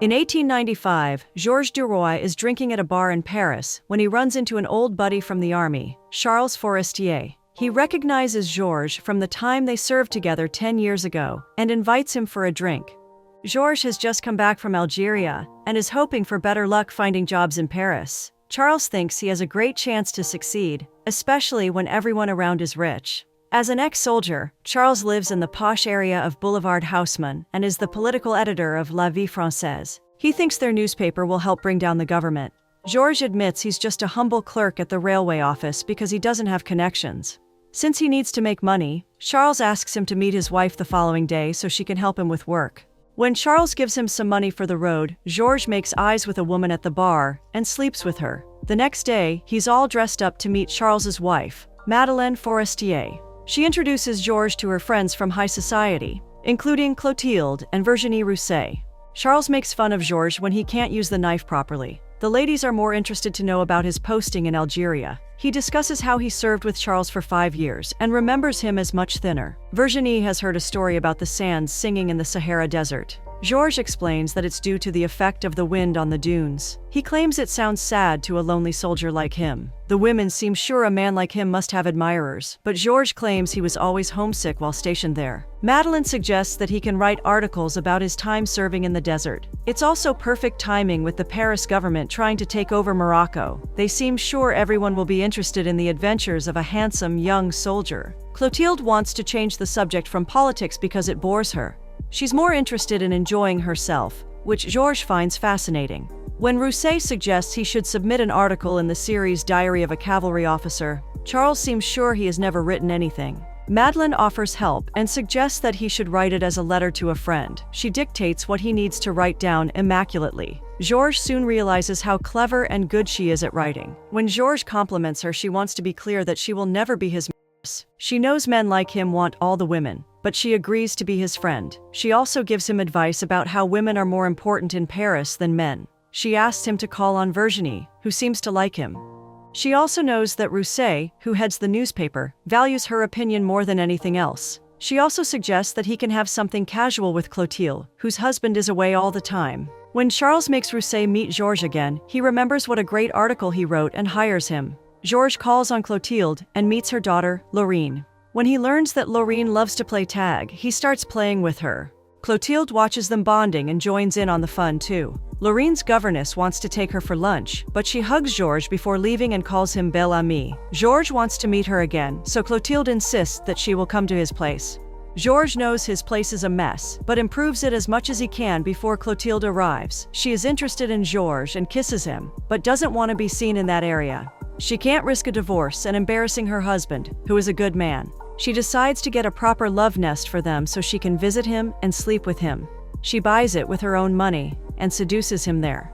In 1895, Georges Duroy is drinking at a bar in Paris when he runs into an old buddy from the army, Charles Forestier. He recognizes Georges from the time they served together 10 years ago and invites him for a drink. Georges has just come back from Algeria and is hoping for better luck finding jobs in Paris. Charles thinks he has a great chance to succeed, especially when everyone around is rich. As an ex-soldier, Charles lives in the posh area of Boulevard Haussmann and is the political editor of La Vie Française. He thinks their newspaper will help bring down the government. Georges admits he's just a humble clerk at the railway office because he doesn't have connections. Since he needs to make money, Charles asks him to meet his wife the following day so she can help him with work. When Charles gives him some money for the road, Georges makes eyes with a woman at the bar and sleeps with her. The next day, he's all dressed up to meet Charles's wife, Madeleine Forestier. She introduces Georges to her friends from high society, including Clotilde and Virginie Rousset. Charles makes fun of Georges when he can't use the knife properly. The ladies are more interested to know about his posting in Algeria. He discusses how he served with Charles for 5 years and remembers him as much thinner. Virginie has heard a story about the sands singing in the Sahara Desert. Georges explains that it's due to the effect of the wind on the dunes. He claims it sounds sad to a lonely soldier like him. The women seem sure a man like him must have admirers, but Georges claims he was always homesick while stationed there. Madeleine suggests that he can write articles about his time serving in the desert. It's also perfect timing with the Paris government trying to take over Morocco. They seem sure everyone will be interested in the adventures of a handsome young soldier. Clotilde wants to change the subject from politics because it bores her. She's more interested in enjoying herself, which Georges finds fascinating. When Rousset suggests he should submit an article in the series Diary of a Cavalry Officer, Charles seems sure he has never written anything. Madeleine offers help and suggests that he should write it as a letter to a friend. She dictates what he needs to write down immaculately. Georges soon realizes how clever and good she is at writing. When Georges compliments her, she wants to be clear that she will never be his mistress. She knows men like him want all the women, but she agrees to be his friend. She also gives him advice about how women are more important in Paris than men. She asks him to call on Virginie, who seems to like him. She also knows that Rousset, who heads the newspaper, values her opinion more than anything else. She also suggests that he can have something casual with Clotilde, whose husband is away all the time. When Charles makes Rousset meet Georges again, he remembers what a great article he wrote and hires him. Georges calls on Clotilde and meets her daughter, Laurine. When he learns that Laurine loves to play tag, he starts playing with her. Clotilde watches them bonding and joins in on the fun too. Laurine's governess wants to take her for lunch, but she hugs Georges before leaving and calls him bel ami. Georges wants to meet her again, so Clotilde insists that she will come to his place. Georges knows his place is a mess, but improves it as much as he can before Clotilde arrives. She is interested in Georges and kisses him, but doesn't want to be seen in that area. She can't risk a divorce and embarrassing her husband, who is a good man. She decides to get a proper love nest for them so she can visit him and sleep with him. She buys it with her own money and seduces him there.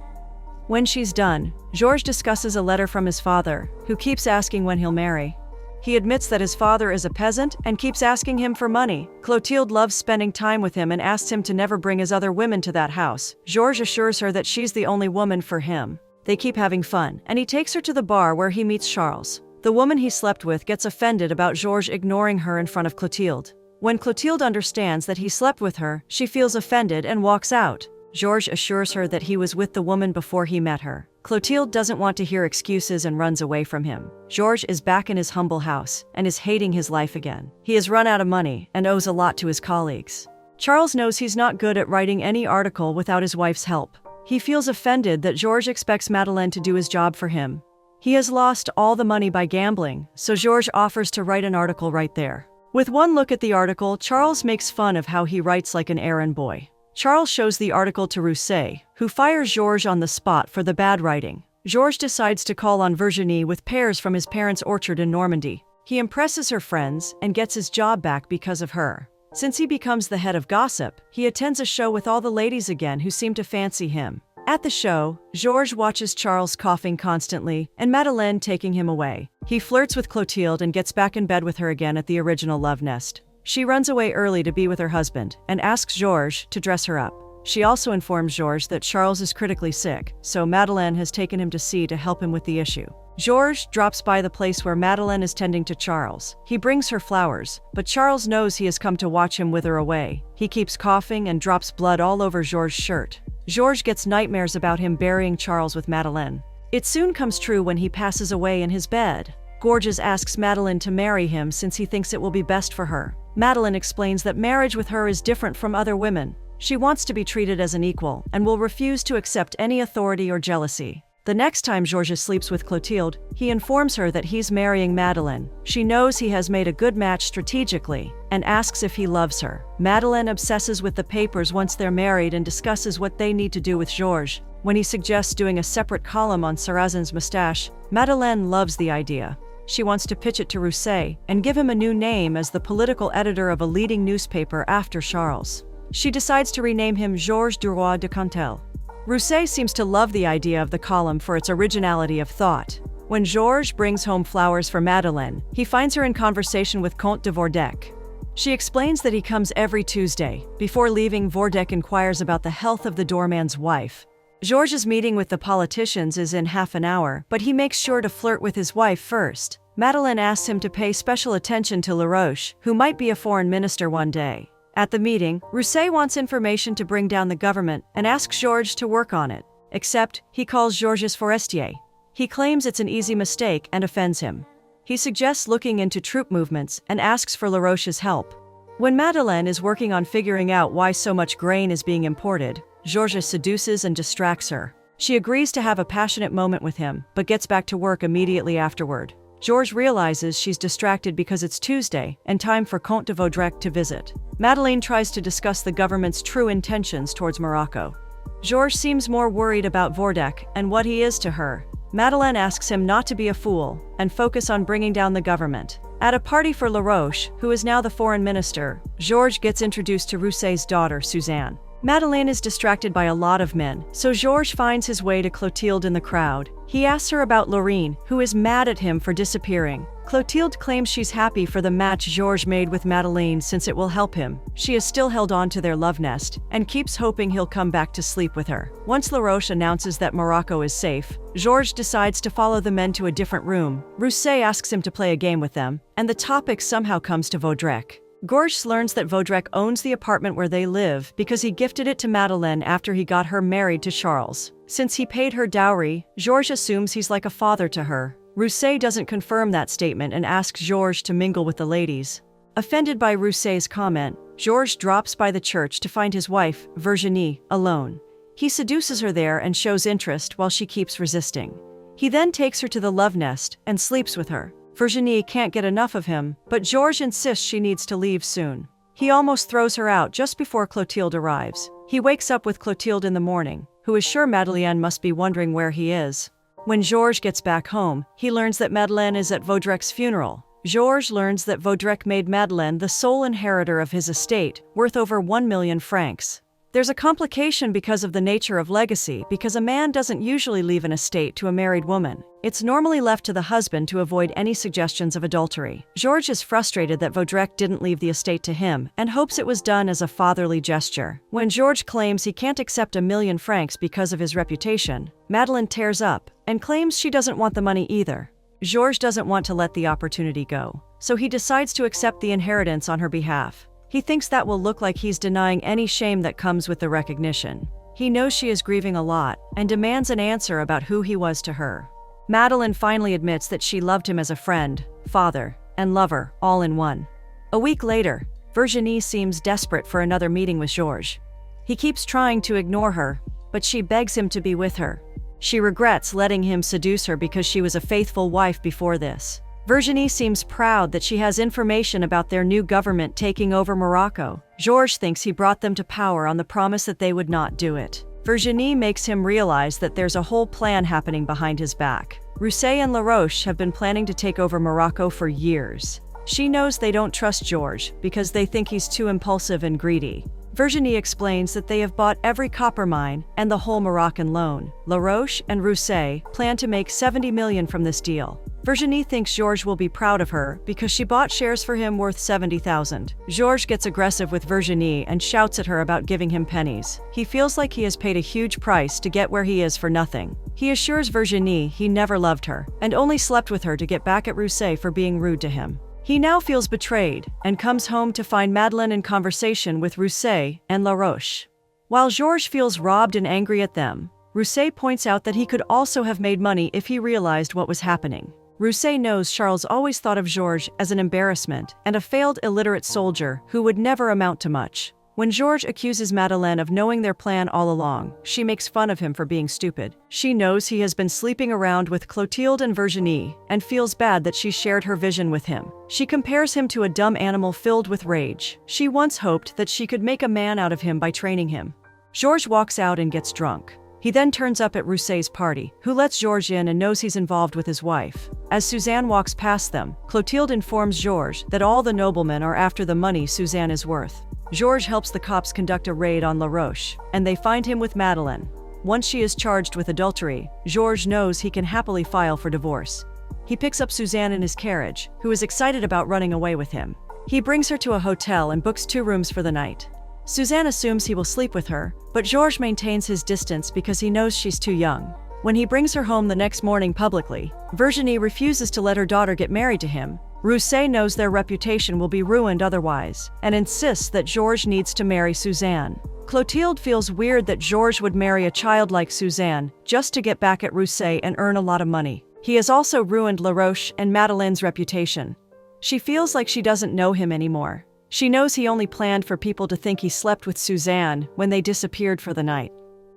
When she's done, Georges discusses a letter from his father, who keeps asking when he'll marry. He admits that his father is a peasant and keeps asking him for money. Clotilde loves spending time with him and asks him to never bring his other women to that house. Georges assures her that she's the only woman for him. They keep having fun, and he takes her to the bar where he meets Charles. The woman he slept with gets offended about Georges ignoring her in front of Clotilde. When Clotilde understands that he slept with her, she feels offended and walks out. Georges assures her that he was with the woman before he met her. Clotilde doesn't want to hear excuses and runs away from him. Georges is back in his humble house and is hating his life again. He has run out of money and owes a lot to his colleagues. Charles knows he's not good at writing any article without his wife's help. He feels offended that Georges expects Madeleine to do his job for him. He has lost all the money by gambling, so Georges offers to write an article right there. With one look at the article, Charles makes fun of how he writes like an errand boy. Charles shows the article to Rousset, who fires Georges on the spot for the bad writing. Georges decides to call on Virginie with pears from his parents' orchard in Normandy. He impresses her friends and gets his job back because of her. Since he becomes the head of gossip, he attends a show with all the ladies again who seem to fancy him. At the show, Georges watches Charles coughing constantly and Madeleine taking him away. He flirts with Clotilde and gets back in bed with her again at the original love nest. She runs away early to be with her husband and asks Georges to dress her up. She also informs Georges that Charles is critically sick, so Madeleine has taken him to sea to help him with the issue. Georges drops by the place where Madeleine is tending to Charles. He brings her flowers, but Charles knows he has come to watch him wither away. He keeps coughing and drops blood all over Georges' shirt. Georges gets nightmares about him burying Charles with Madeleine. It soon comes true when he passes away in his bed. Georges asks Madeleine to marry him since he thinks it will be best for her. Madeleine explains that marriage with her is different from other women. She wants to be treated as an equal and will refuse to accept any authority or jealousy. The next time Georges sleeps with Clotilde, he informs her that he's marrying Madeleine. She knows he has made a good match strategically and asks if he loves her. Madeleine obsesses with the papers once they're married and discusses what they need to do with Georges. When he suggests doing a separate column on Sarrazin's mustache, Madeleine loves the idea. She wants to pitch it to Rousset and give him a new name as the political editor of a leading newspaper after Charles. She decides to rename him Georges Duroy de Cantel. Rousset seems to love the idea of the column for its originality of thought. When Georges brings home flowers for Madeleine, he finds her in conversation with Comte de Vordeck. She explains that he comes every Tuesday. Before leaving, Vordeck inquires about the health of the doorman's wife. Georges' meeting with the politicians is in half an hour, but he makes sure to flirt with his wife first. Madeleine asks him to pay special attention to Laroche, who might be a foreign minister one day. At the meeting, Rousset wants information to bring down the government and asks Georges to work on it. Except, he calls Georges Forestier. He claims it's an easy mistake and offends him. He suggests looking into troop movements and asks for Laroche's help. When Madeleine is working on figuring out why so much grain is being imported, Georges seduces and distracts her. She agrees to have a passionate moment with him, but gets back to work immediately afterward. Georges realizes she's distracted because it's Tuesday and time for Comte de Vaudrec to visit. Madeleine tries to discuss the government's true intentions towards Morocco. Georges seems more worried about Vordeck and what he is to her. Madeleine asks him not to be a fool and focus on bringing down the government. At a party for Laroche, who is now the foreign minister, Georges gets introduced to Rousset's daughter, Suzanne. Madeleine is distracted by a lot of men, so Georges finds his way to Clotilde in the crowd. He asks her about Laurine, who is mad at him for disappearing. Clotilde claims she's happy for the match Georges made with Madeleine since it will help him. She is still held on to their love nest and keeps hoping he'll come back to sleep with her. Once Laroche announces that Morocco is safe, Georges decides to follow the men to a different room. Rousset asks him to play a game with them, and the topic somehow comes to Vaudrec. Georges learns that Vaudrec owns the apartment where they live because he gifted it to Madeleine after he got her married to Charles. Since he paid her dowry, Georges assumes he's like a father to her. Rousset doesn't confirm that statement and asks Georges to mingle with the ladies. Offended by Rousset's comment, Georges drops by the church to find his wife, Virginie, alone. He seduces her there and shows interest while she keeps resisting. He then takes her to the love nest and sleeps with her. Virginie can't get enough of him, but Georges insists she needs to leave soon. He almost throws her out just before Clotilde arrives. He wakes up with Clotilde in the morning, who is sure Madeleine must be wondering where he is. When Georges gets back home, he learns that Madeleine is at Vaudrec's funeral. Georges learns that Vaudrec made Madeleine the sole inheritor of his estate, worth over 1 million francs. There's a complication because of the nature of legacy, because a man doesn't usually leave an estate to a married woman. It's normally left to the husband to avoid any suggestions of adultery. Georges is frustrated that Vaudrec didn't leave the estate to him and hopes it was done as a fatherly gesture. When Georges claims he can't accept 1 million francs because of his reputation, Madeleine tears up and claims she doesn't want the money either. Georges doesn't want to let the opportunity go, so he decides to accept the inheritance on her behalf. He thinks that will look like he's denying any shame that comes with the recognition. He knows she is grieving a lot and demands an answer about who he was to her. Madeleine finally admits that she loved him as a friend, father, and lover, all in one. A week later, Virginie seems desperate for another meeting with Georges. He keeps trying to ignore her, but she begs him to be with her. She regrets letting him seduce her because she was a faithful wife before this. Virginie seems proud that she has information about their new government taking over Morocco. Georges thinks he brought them to power on the promise that they would not do it. Virginie makes him realize that there's a whole plan happening behind his back. Rousset and Laroche have been planning to take over Morocco for years. She knows they don't trust Georges because they think he's too impulsive and greedy. Virginie explains that they have bought every copper mine and the whole Moroccan loan. Laroche and Rousset plan to make 70 million from this deal. Virginie thinks Georges will be proud of her because she bought shares for him worth 70,000. Georges gets aggressive with Virginie and shouts at her about giving him pennies. He feels like he has paid a huge price to get where he is for nothing. He assures Virginie he never loved her and only slept with her to get back at Rousset for being rude to him. He now feels betrayed and comes home to find Madeleine in conversation with Rousset and Laroche. While Georges feels robbed and angry at them, Rousset points out that he could also have made money if he realized what was happening. Rousset knows Charles always thought of Georges as an embarrassment and a failed illiterate soldier who would never amount to much. When Georges accuses Madeleine of knowing their plan all along, she makes fun of him for being stupid. She knows he has been sleeping around with Clotilde and Virginie and feels bad that she shared her vision with him. She compares him to a dumb animal filled with rage. She once hoped that she could make a man out of him by training him. Georges walks out and gets drunk. He then turns up at Rousset's party, who lets Georges in and knows he's involved with his wife. As Suzanne walks past them, Clotilde informs Georges that all the noblemen are after the money Suzanne is worth. Georges helps the cops conduct a raid on La Roche, and they find him with Madeleine. Once she is charged with adultery, Georges knows he can happily file for divorce. He picks up Suzanne in his carriage, who is excited about running away with him. He brings her to a hotel and books 2 rooms for the night. Suzanne assumes he will sleep with her, but Georges maintains his distance because he knows she's too young. When he brings her home the next morning publicly, Virginie refuses to let her daughter get married to him. Rousset knows their reputation will be ruined otherwise, and insists that Georges needs to marry Suzanne. Clotilde feels weird that Georges would marry a child like Suzanne just to get back at Rousset and earn a lot of money. He has also ruined La Roche and Madeleine's reputation. She feels like she doesn't know him anymore. She knows he only planned for people to think he slept with Suzanne when they disappeared for the night.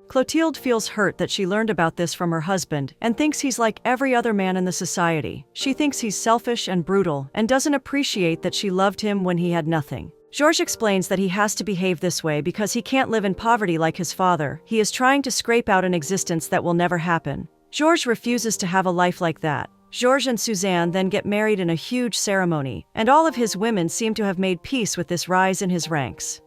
Clotilde feels hurt that she learned about this from her husband and thinks he's like every other man in the society. She thinks he's selfish and brutal and doesn't appreciate that she loved him when he had nothing. Georges explains that he has to behave this way because he can't live in poverty like his father. He is trying to scrape out an existence that will never happen. Georges refuses to have a life like that. Georges and Suzanne then get married in a huge ceremony, and all of his women seem to have made peace with this rise in his ranks.